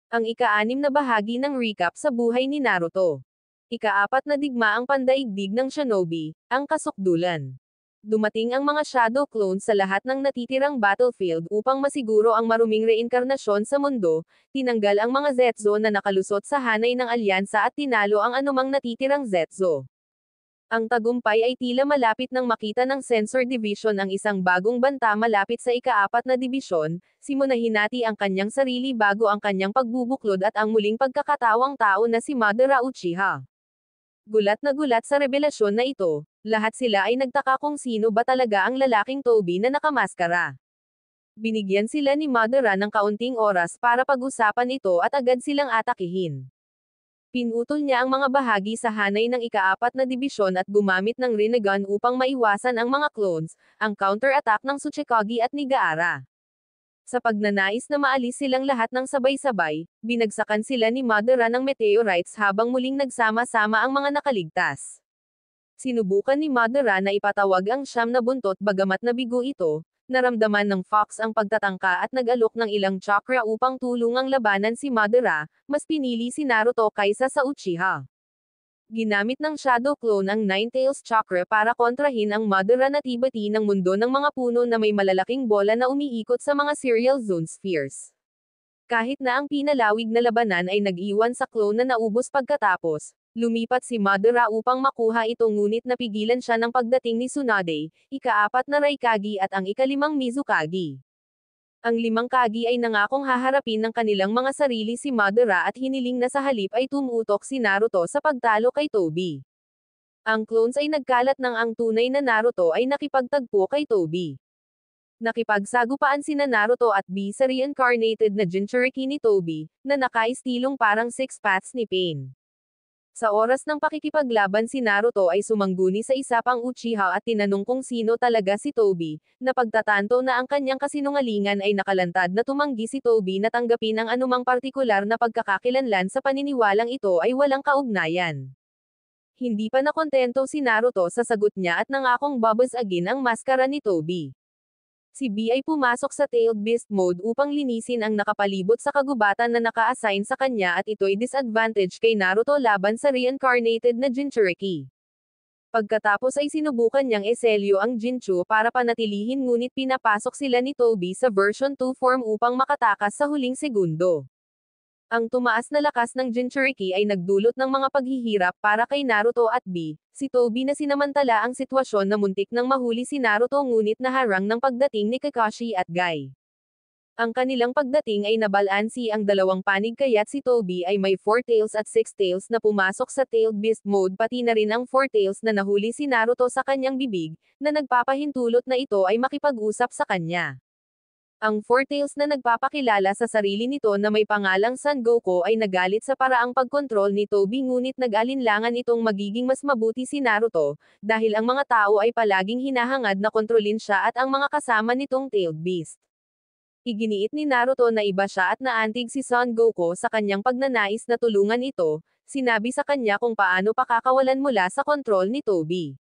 Ang ika-6 na bahagi ng recap sa buhay ni Naruto. Ika-4 na digmaang pandaigdig ng Shinobi, ang kasukdulan. Dumating ang mga Shadow Clones sa lahat ng natitirang battlefield upang masiguro ang maruming reinkarnasyon sa mundo, tinanggal ang mga Zetsu na nakalusot sa hanay ng alyansa at tinalo ang anumang natitirang Zetsu. Ang tagumpay ay tila malapit nang makita ng Sensor Division ang isang bagong banta malapit sa ika-4 na dibisyon, simula hinati ang kanyang sarili bago ang kanyang pagbubuklod at ang muling pagkakatawang tao na si Madara Uchiha. Gulat na gulat sa revelasyon na ito, lahat sila ay nagtaka kung sino ba talaga ang lalaking Toby na nakamaskara. Binigyan sila ni Madara ng kaunting oras para pag-usapan ito at agad silang atakihin. Pinutol niya ang mga bahagi sa hanay ng ika-4 na dibisyon at gumamit ng Rinnegan upang maiwasan ang mga clones, ang counter-attack ng Tsuchikage at ni Gaara. Sa pagnanais na maalis silang lahat ng sabay-sabay, binagsakan sila ni Madara ng meteorites habang muling nagsama-sama ang mga nakaligtas. Sinubukan ni Madara na ipatawag ang 9 na buntot bagamat nabigo ito, naramdaman ng Fox ang pagtatangka at nag-alok ng ilang chakra upang tulungang labanan si Madara, mas pinili si Naruto kaysa sa Uchiha. Ginamit ng Shadow Clone ang Nine Tails Chakra para kontrahin ang Madara na tibati ng mundo ng mga puno na may malalaking bola na umiikot sa mga Serial Zone Spheres. Kahit na ang pinalawig na labanan ay nag-iwan sa clone na naubos pagkatapos, lumipat si Madara upang makuha ito ngunit napigilan siya ng pagdating ni Tsunade, ika-4 na Raikage at ang ika-5 Mizukage. Ang 5 Kage ay nangakong haharapin ng kanilang mga sarili si Madara at hiniling na sa halip ay tumutok si Naruto sa pagtalo kay Toby. Ang clones ay nagkalat ng ang tunay na Naruto ay nakipagtagpo kay Toby. Nakipagsagupaan sina Naruto at B sa reincarnated na Jinchuriki ni Toby, na nakaistilong parang Six Paths ni Pain. Sa oras ng pakikipaglaban si Naruto ay sumangguni sa isa pang Uchiha at tinanong kung sino talaga si Toby, na pagtatanto na ang kanyang kasinungalingan ay nakalantad na tumanggi si Toby na tanggapin ang anumang partikular na pagkakakilanlan sa paniniwalang ito ay walang kaugnayan. Hindi pa nakontento si Naruto sa sagot niya at nangakong babasagin ang maskara ni Toby. Si B ay pumasok sa Tailed Beast mode upang linisin ang nakapalibot sa kagubatan na naka-assign sa kanya at ito'y disadvantage kay Naruto laban sa reincarnated na Jinchuriki. Pagkatapos ay sinubukan niyang eselyo ang Jinchu para panatilihin ngunit pinapasok sila ni Toby sa version 2 form upang makatakas sa huling segundo. Ang tumaas na lakas ng Jinchuriki ay nagdulot ng mga paghihirap para kay Naruto at B, si Toby na sinamantala ang sitwasyon na muntik nang mahuli si Naruto ngunit naharang ng pagdating ni Kakashi at Guy. Ang kanilang pagdating ay nabalansi ang dalawang panig kaya't si Toby ay may 4 tails at 6 tails na pumasok sa Tailed Beast mode pati na rin ang 4 tails na nahuli si Naruto sa kanyang bibig, na nagpapahintulot na ito ay makipag-usap sa kanya. Ang 4 Tails na nagpapakilala sa sarili nito na may pangalang Son Goku ay nagalit sa paraang pagkontrol ni Toby ngunit nag-alinlangan itong magiging mas mabuti si Naruto, dahil ang mga tao ay palaging hinahangad na kontrolin siya at ang mga kasama nitong Tailed Beast. Iginiit ni Naruto na iba siya at naantig si Son Goku sa kanyang pagnanais na tulungan ito, sinabi sa kanya kung paano pakakawalan mula sa kontrol ni Toby.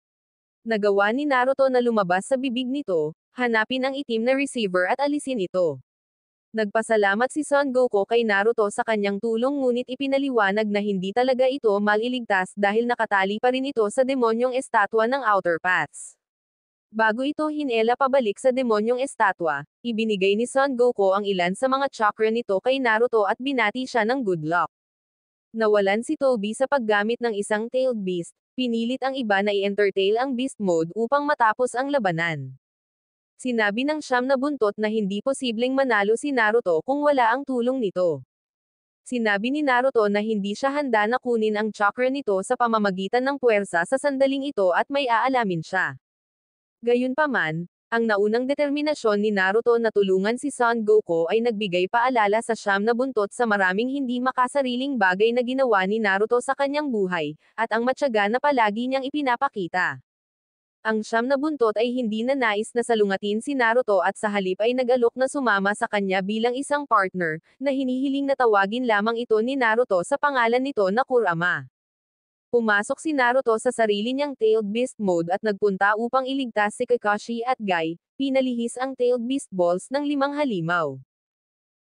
Nagawa ni Naruto na lumabas sa bibig nito, hanapin ang itim na receiver at alisin ito. Nagpasalamat si Son Goku kay Naruto sa kanyang tulong ngunit ipinaliwanag na hindi talaga ito maliligtas dahil nakatali pa rin ito sa demonyong estatwa ng Outer Paths. Bago ito hinela pabalik sa demonyong estatwa, ibinigay ni Son Goku ang ilan sa mga chakra nito kay Naruto at binati siya ng good luck. Nawalan si Toby sa paggamit ng isang Tailed Beast, pinilit ang iba na i-entertain ang Beast Mode upang matapos ang labanan. Sinabi ng 9 na buntot na hindi posibleng manalo si Naruto kung wala ang tulong nito. Sinabi ni Naruto na hindi siya handa na kunin ang chakra nito sa pamamagitan ng puwersa sa sandaling ito at may aalamin siya. Gayunpaman, ang naunang determinasyon ni Naruto na tulungan si Son Goku ay nagbigay paalala sa 9 na buntot sa maraming hindi makasariling bagay na ginawa ni Naruto sa kanyang buhay, at ang matyaga na palagi niyang ipinapakita. Ang 9 na buntot ay hindi na nais na salungatin si Naruto at sa halip ay nag-alok na sumama sa kanya bilang isang partner, na hinihiling na tawagin lamang ito ni Naruto sa pangalan nito na Kurama. Pumasok si Naruto sa sarili niyang Tailed Beast mode at nagpunta upang iligtas si Kakashi at Guy, pinalihis ang Tailed Beast Balls ng 5 halimaw.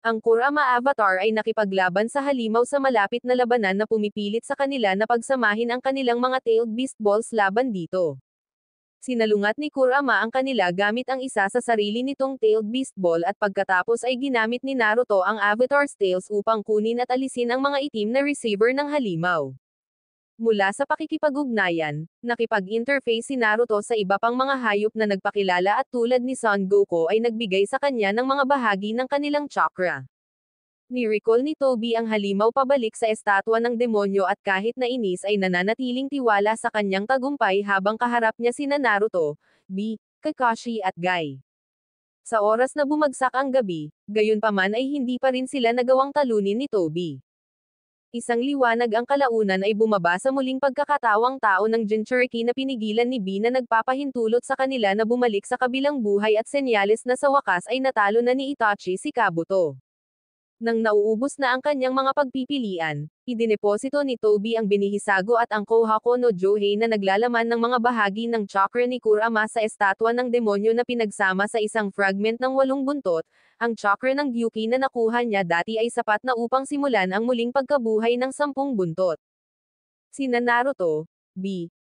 Ang Kurama Avatar ay nakipaglaban sa halimaw sa malapit na labanan na pumipilit sa kanila na pagsamahin ang kanilang mga tailed beast balls laban dito. Sinalungat ni Kurama ang kanila gamit ang isa sa sarili nitong tailed beast ball at pagkatapos ay ginamit ni Naruto ang Avatar's Tails upang kunin at alisin ang mga itim na receiver ng halimaw. Mula sa pakikipag-ugnayan, nakipag-interface si Naruto sa iba pang mga hayop na nagpakilala at tulad ni Son Goku ay nagbigay sa kanya ng mga bahagi ng kanilang chakra. Ni-recall ni Toby ang halimaw pabalik sa estatwa ng demonyo at kahit na inis ay nananatiling tiwala sa kanyang tagumpay habang kaharap niya sina Naruto, Kakashi at Guy. Sa oras na bumagsak ang gabi, gayunpaman ay hindi pa rin sila nagawang talunin ni Toby. Isang liwanag ang kalaunan ay bumaba sa muling pagkakatawang tao ng Jinchuriki na pinigilan ni B na nagpapahintulot sa kanila na bumalik sa kabilang buhay at senyales na sa wakas ay natalo na ni Itachi si Kabuto. Nang nauubos na ang kanyang mga pagpipilian, idineposito ni Toby ang binihisago at ang Kohaku no Johei na naglalaman ng mga bahagi ng chakra ni Kurama sa estatwa ng demonyo na pinagsama sa isang fragment ng 8 buntot. Ang chakra ng Gyuki na nakuha niya dati ay sapat na upang simulan ang muling pagkabuhay ng 10 buntot. Sina Naruto,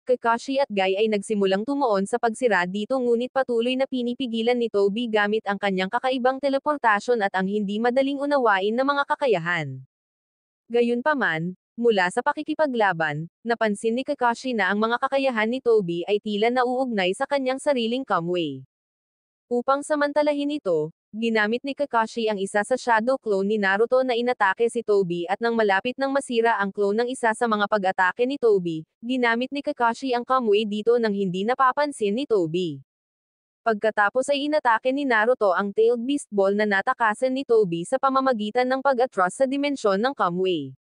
Kakashi at Guy ay nagsimulang tumuon sa pagsira dito ngunit patuloy na pinipigilan ni Toby gamit ang kanyang kakaibang teleportasyon at ang hindi madaling unawain na mga kakayahan. Gayunpaman, mula sa pakikipaglaban, napansin ni Kakashi na ang mga kakayahan ni Toby ay tila nauugnay sa kanyang sariling kamway. Upang samantalahin ito, ginamit ni Kakashi ang isa sa shadow clone ni Naruto na inatake si Toby at nang malapit nang masira ang clone ng isa sa mga pag-atake ni Toby, ginamit ni Kakashi ang kamui dito nang hindi napapansin ni Toby. Pagkatapos ay inatake ni Naruto ang tailed beast ball na natakasan ni Toby sa pamamagitan ng pag-atras sa dimensyon ng kamui.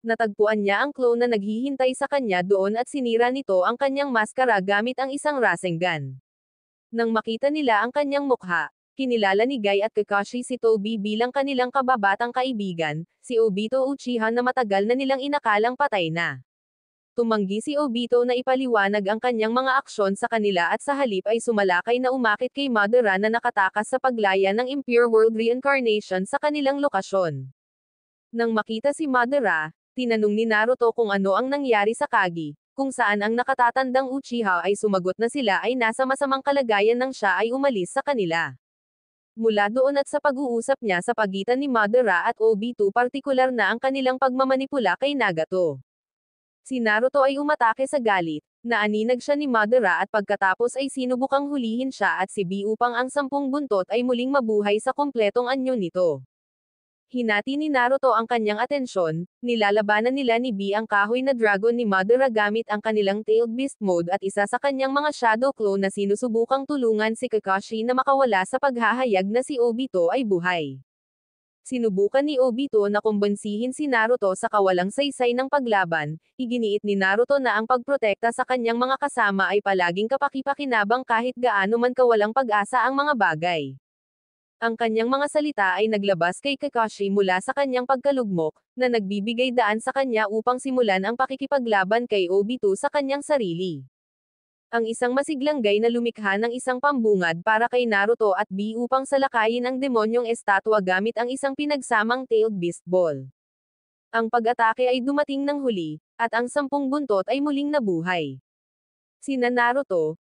Natagpuan niya ang clone na naghihintay sa kanya doon at sinira nito ang kanyang maskara gamit ang isang Rasengan. Nang makita nila ang kanyang mukha, kinilala ni Guy at Kakashi si Toby bilang kanilang kababatang kaibigan, si Obito Uchiha na matagal na nilang inakalang patay na. Tumanggi si Obito na ipaliwanag ang kanyang mga aksyon sa kanila at sa halip ay sumalakay na umakit kay Madara na nakatakas sa paglaya ng Impure World Reincarnation sa kanilang lokasyon. Nang makita si Madara, tinanong ni Naruto kung ano ang nangyari sa Kage, kung saan ang nakatatandang Uchiha ay sumagot na sila ay nasa masamang kalagayan nang siya ay umalis sa kanila. Mula doon at sa pag-uusap niya sa pagitan ni Madara at Obito partikular na ang kanilang pagmamanipula kay Nagato. Si Naruto ay umatake sa galit, naaninag siya ni Madara at pagkatapos ay sinubukang hulihin siya at si B upang ang 10 buntot ay muling mabuhay sa kumpletong anyo nito. Hinati ni Naruto ang kanyang atensyon, nilalabanan nila ni B ang kahoy na dragon ni Madara gamit ang kanilang tailed beast mode at isa sa kanyang mga shadow clone na sinusubukang tulungan si Kakashi na makawala sa paghahayag na si Obito ay buhay. Sinubukan ni Obito na kumbensihin si Naruto sa kawalang saysay ng paglaban, iginiit ni Naruto na ang pagprotekta sa kanyang mga kasama ay palaging kapakipakinabang kahit gaano man kawalang pag-asa ang mga bagay. Ang kanyang mga salita ay naglabas kay Kakashi mula sa kanyang pagkalugmok, na nagbibigay daan sa kanya upang simulan ang pakikipaglaban kay Obito sa kanyang sarili. Ang isang masiglanggay na lumikha ng isang pambungad para kay Naruto at B upang salakayin ang demonyong estatwa gamit ang isang pinagsamang tailed beast ball. Ang pag-atake ay dumating ng huli, at ang 10 buntot ay muling nabuhay. Sina Naruto,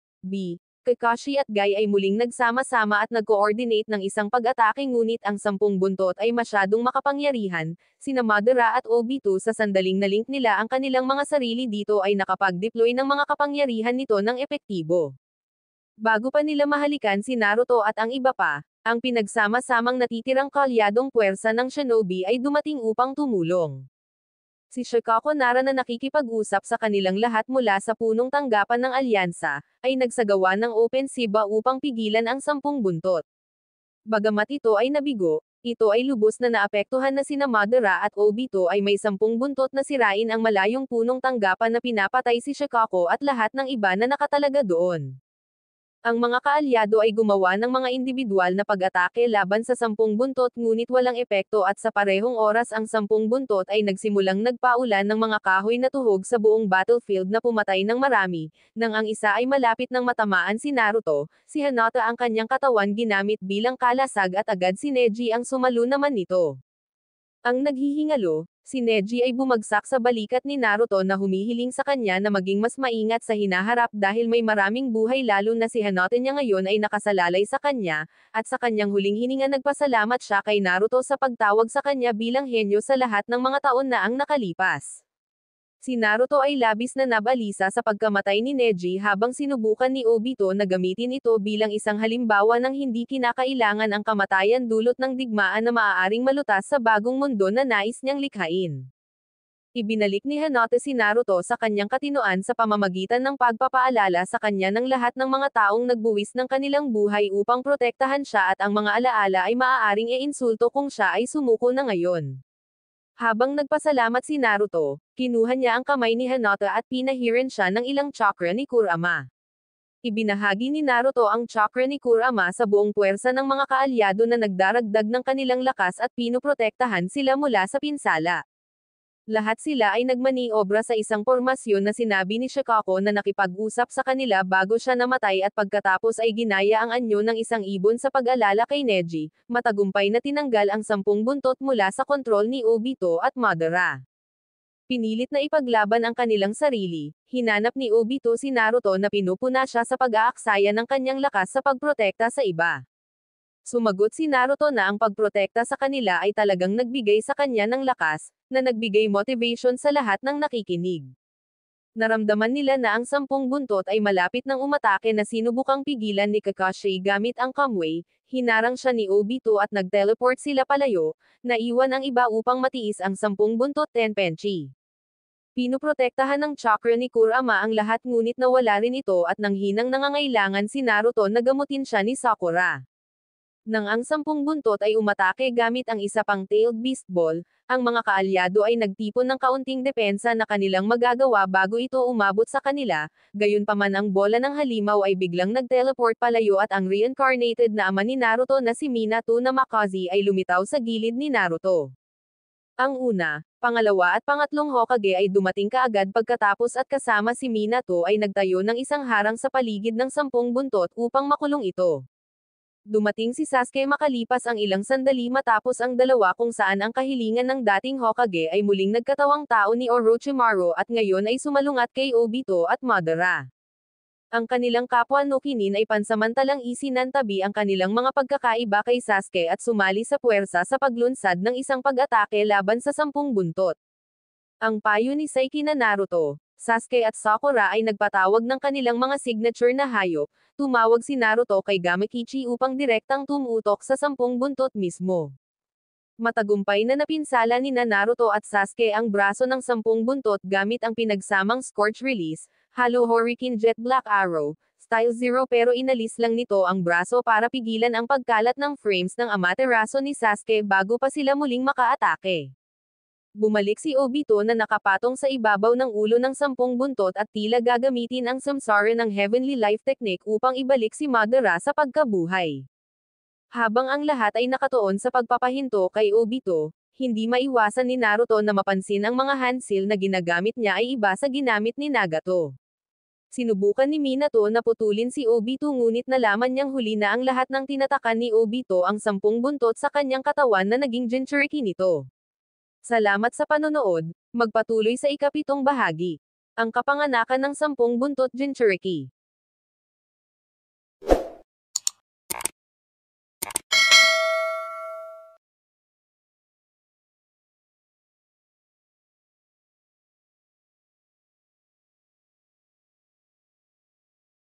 Kakashi at Guy ay muling nagsama-sama at nag-coordinate ng isang pag-atake ngunit ang 10 buntot ay masyadong makapangyarihan, sina Madara at Obito sa sandaling na-link nila ang kanilang mga sarili dito ay nakapag-deploy ng mga kapangyarihan nito ng epektibo. Bago pa nila mahalikan si Naruto at ang iba pa, ang pinagsama-samang natitirang kalyadong puwersa ng shinobi ay dumating upang tumulong. Si Shikako Nara na nakikipag-usap sa kanilang lahat mula sa punong tanggapan ng alyansa, ay nagsagawa ng opensiba upang pigilan ang 10 buntot. Bagamat ito ay nabigo, ito ay lubos na naapektuhan na sina Madara at Obito ay may 10 buntot na sirain ang malayong punong tanggapan na pinapatay si Shikako at lahat ng iba na nakatalaga doon. Ang mga kaalyado ay gumawa ng mga individual na pag-atake laban sa 10 buntot ngunit walang epekto at sa parehong oras ang 10 buntot ay nagsimulang nagpaulan ng mga kahoy na tuhog sa buong battlefield na pumatay ng marami. Nang ang isa ay malapit ng matamaan si Naruto, si Hinata ang kanyang katawan ginamit bilang kalasag at agad si Neji ang sumalo naman nito. Ang naghihingalo, si Neji ay bumagsak sa balikat ni Naruto na humihiling sa kanya na maging mas maingat sa hinaharap dahil may maraming buhay lalo na si Hinata niya ngayon ay nakasalalay sa kanya, at sa kanyang huling hininga nagpasalamat siya kay Naruto sa pagtawag sa kanya bilang henyo sa lahat ng mga taon na ang nakalipas. Si Naruto ay labis na nabalisa sa pagkamatay ni Neji habang sinubukan ni Obito na gamitin ito bilang isang halimbawa ng hindi kinakailangan ang kamatayan dulot ng digmaan na maaaring malutas sa bagong mundo na nais niyang likhain. Ibinalik ni Hinata si Naruto sa kanyang katinoan sa pamamagitan ng pagpapaalala sa kanya ng lahat ng mga taong nagbuwis ng kanilang buhay upang protektahan siya at ang mga alaala ay maaaring iinsulto kung siya ay sumuko na ngayon. Habang nagpasalamat si Naruto, kinuha niya ang kamay ni Hinata at pinahiran siya ng ilang chakra ni Kurama. Ibinahagi ni Naruto ang chakra ni Kurama sa buong puwersa ng mga kaalyado na nagdaragdag ng kanilang lakas at pinoprotektahan sila mula sa pinsala. Lahat sila ay nagmaniobra sa isang pormasyon na sinabi ni Shikako na nakipag-usap sa kanila bago siya namatay at pagkatapos ay ginaya ang anyo ng isang ibon sa pag-alala kay Neji, matagumpay na tinanggal ang 10 buntot mula sa kontrol ni Obito at Madara. Pinilit na ipaglaban ang kanilang sarili, hinanap ni Obito si Naruto na pinupuna siya sa pag-aaksaya ng kanyang lakas sa pagprotekta sa iba. Sumagot si Naruto na ang pagprotekta sa kanila ay talagang nagbigay sa kanya ng lakas, na nagbigay motivation sa lahat ng nakikinig. Naramdaman nila na ang 10 buntot ay malapit ng umatake na sinubukang pigilan ni Kakashi gamit ang Kamui, hinarang siya ni Obito at nag-teleport sila palayo, naiwan ang iba upang matiis ang 10 buntot Tenpenchi. Pinoprotektahan ng chakra ni Kurama ang lahat ngunit nawala rin ito at nang hinang nangangailangan si Naruto na gamutin siya ni Sakura. Nang ang 10 buntot ay umatake gamit ang isa pang tailed beast ball, ang mga kaalyado ay nagtipon ng kaunting depensa na kanilang magagawa bago ito umabot sa kanila, gayunpaman ang bola ng halimaw ay biglang nag-teleport palayo at ang reincarnated na ama ni Naruto na si Minato na Makazi ay lumitaw sa gilid ni Naruto. Ang una, pangalawa at pangatlong Hokage ay dumating kaagad pagkatapos at kasama si Minato ay nagtayo ng isang harang sa paligid ng 10 buntot upang makulong ito. Dumating si Sasuke makalipas ang ilang sandali matapos ang dalawa kung saan ang kahilingan ng dating Hokage ay muling nagkatawang tao ni Orochimaru at ngayon ay sumalungat kay Obito at Madara. Ang kanilang kapwa no Kinin ay pansamantalang isinantabi ang kanilang mga pagkakaiba kay Sasuke at sumali sa puwersa sa paglunsad ng isang pag-atake laban sa 10 buntot. Ang payo ni Saiki na Naruto, Sasuke at Sakura ay nagpatawag ng kanilang mga signature na hayop, tumawag si Naruto kay Gamekichi upang direktang tumutok sa 10 buntot mismo. Matagumpay na napinsala ni Naruto at Sasuke ang braso ng 10 buntot gamit ang pinagsamang Scorch Release, Halo Hurricane Jet Black Arrow, Style Zero pero inalis lang nito ang braso para pigilan ang pagkalat ng frames ng Amaterasu ni Sasuke bago pa sila muling makaatake. Bumalik si Obito na nakapatong sa ibabaw ng ulo ng 10 buntot at tila gagamitin ang samsara ng Heavenly Life Technique upang ibalik si Madara sa pagkabuhay. Habang ang lahat ay nakatuon sa pagpapahinto kay Obito, hindi maiwasan ni Naruto na mapansin ang mga handsil na ginagamit niya ay iba sa ginamit ni Nagato. Sinubukan ni Minato na putulin si Obito ngunit nalaman niyang huli na ang lahat ng tinatakan ni Obito ang 10 buntot sa kanyang katawan na naging Jinchuriki nito. Salamat sa panonood, magpatuloy sa ika-7 bahagi. Ang kapanganakan ng 10 buntot Jinchuriki.